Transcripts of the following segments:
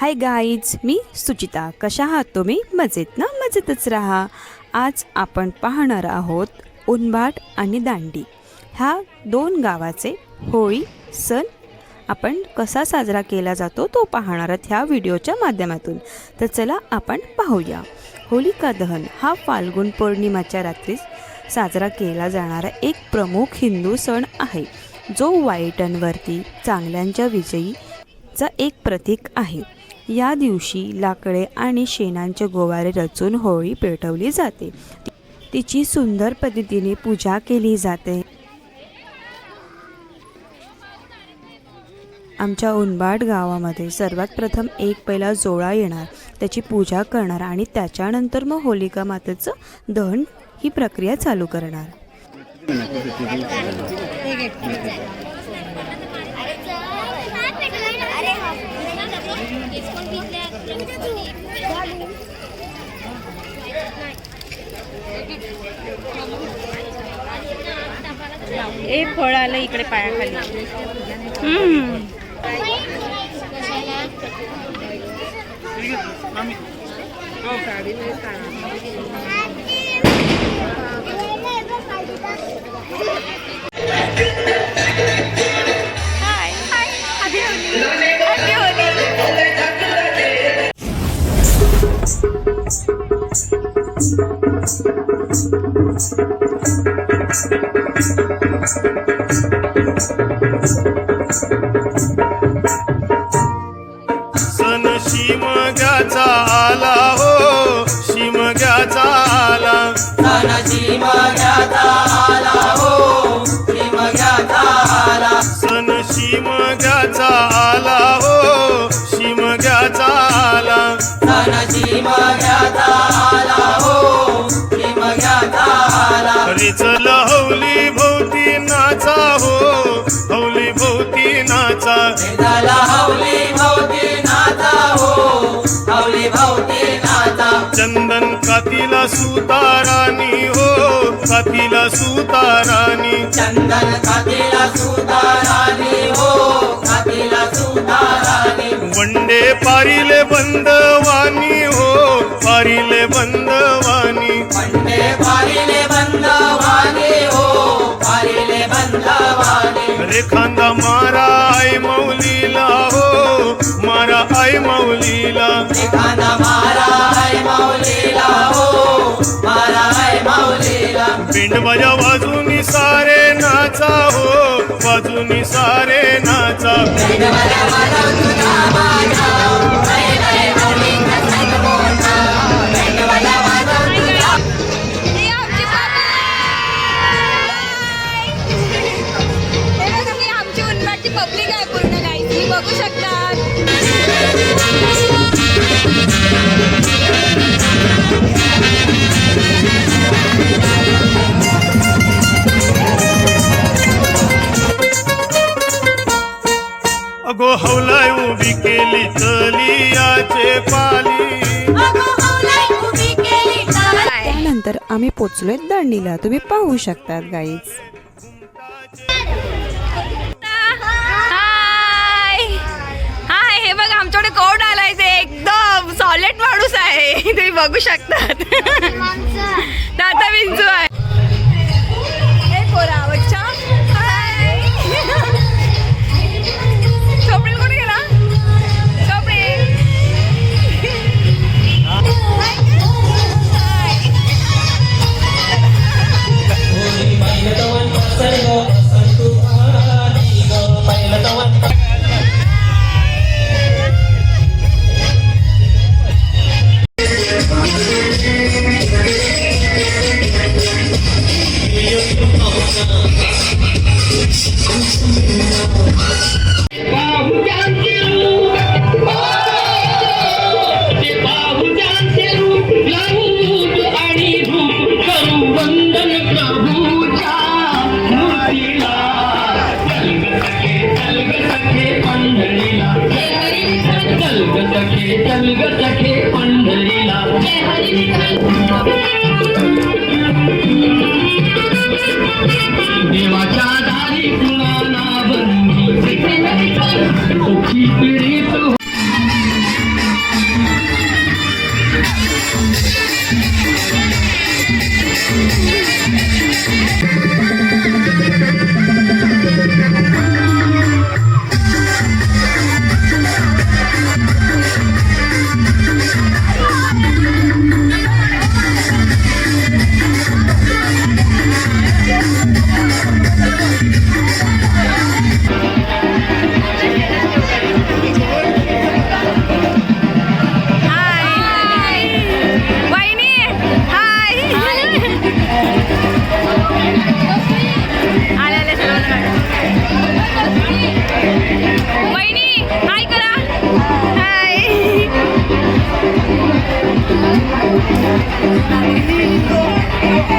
Hi guys, मी सुचिता. कशा आहात तुम्ही? मजेत ना? मजेतच राहा. आज आपण पाहणार आहोत उनबाट आणि दांडी ह्या दोन गावाचे होळी सण आपण कसा साजरा केला जातो तो पाहणार आहोत ह्या व्हिडिओच्या माध्यमातून. तर चला आपण पाहूया. होलिका दहन हा फाल्गुन पौर्णिमाच्या रात्री साजरा केला जाणारा एक प्रमुख हिंदू सण आहे, जो वाईटांवरती चांगल्यांच्या विजयीचा एक प्रतीक आहे. या दिवशी लाकडे आणि शेणांचे गोवारे रचून होळी पेटवली जाते. तिची सुंदर पद्धतीने पूजा केली जाते. आमच्या उनबाट गावामध्ये सर्वात प्रथम एक पहिला जोळा येणार, त्याची पूजा करणार आणि त्याच्यानंतर मग होलिका मातेचं दहन ही प्रक्रिया चालू करणार. ए फळ आलं इकडे पायाखाली. सन शिमग्याचा आला हो, शिमग्याचा आला. सन शिमग्याचा आला हो, शिमग्याचा आला. सन शिमग्याचा आला हो, शिमग्याचा आला. सन शिमग्याचा आला हो, शिमग्याचा आला. अरे चल हौली भोवती नाचा हो, हौली भोवती नाचा. झाला हौली भोवती नाचा हो, हौली भोवती नाचा. चंदन कातीला सुतारानी हो, कातीला सुतारानी. चंदन कातीला सुतारानी हो, कातीला सुतारानी. वंडे पारिले बंदवानी हो, पारिले बंदवानी. वंडे पारिले बंदवानी हो, पारिले बंदवानी. रेखांदा मारा आई मौलीला हो, मारा आई मौलीला. एखादा मारा है मौलीला हो, मारा है मौलीला. पिंड बजा वाजूनी सारे नाचा हो, वाजूनी सारे नाचा. आमची उनबाटची पब्लिक आहे पूर्ण काही तुम्ही बघू शकता. अगो हौलाय उभी केली तलियाचे पाली. त्यानंतर आम्ही पोचलोय दांडीला. तुम्ही पाहू शकतात गाईज. हाय हाय, हे बघा आमच्याकडे कोण आलाय. ते एकदम सॉलिड माणूस आहे, तुम्ही बघू शकतात. दादा विंचू आहे. हे पोरा आवडच्या. हाय चोपडे कोण गेला? चोपडे देवाच्या दारी कुणाला बंदी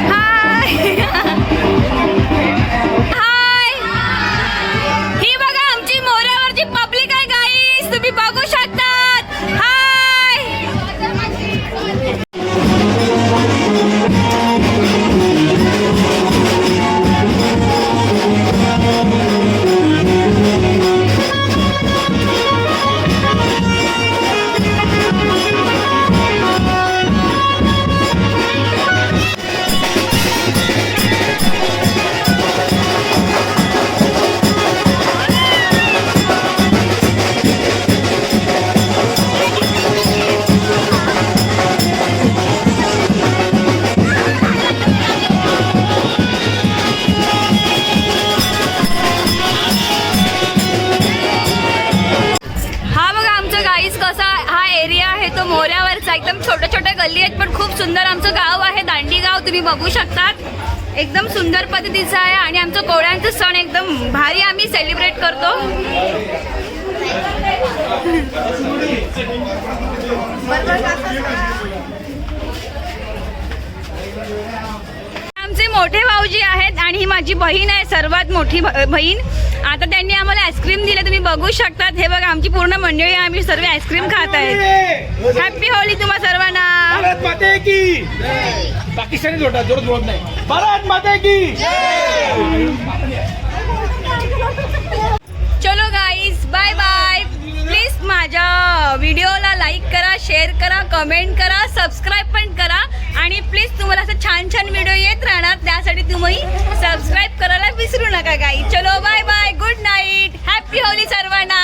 हाय हाय, ही बघा आमची मोऱ्यावरची पब्लिक आहे गाईस, तुम्ही बघू शकतात. हाय हा बघा आमचं गाईस कसा हा एरिया आहे तो मोऱ्यावरचा, एकदम छोट्या छोट्या गल्ली आहेत पण खूप सुंदर आमचं गाव आहे. दांडी गाव तुम्ही बघू शकतात, एकदम सुंदर पद्धतीचं आहे आणि आमचं कोळ्यांचं सण एकदम भारी आम्ही सेलिब्रेट करतो. आमचे मोठे भाऊजी आहेत आणि ही माझी बहीण आहे, सर्वात मोठी बहीण. आता त्यांनी आम्हाला आईस्क्रीम दिले, तुम्ही बघू शकतात. हे बघा आमची पूर्ण मंडळी आहे, आम्ही सर्व आईस्क्रीम खात आहेत. हॅपी होली तुम्हा सर्वांना. भारत माते की पाकिस्तानी जोडा जोर जोड नाही. भारत माते की चलो गाईज, बाय बाय. प्लीज माझ्या व्हिडिओला लाईक करा, शेअर करा, कमेंट करा, सबस्क्राईब पण करा आणि प्लीज तुम्हाला असं छान छान व्हिडिओ येत राहणार, त्यासाठी तुम्ही सबस्क्राईब करायला विसरू नका गाईज. चलो bye bye, good night, happy Holi सर्वांना.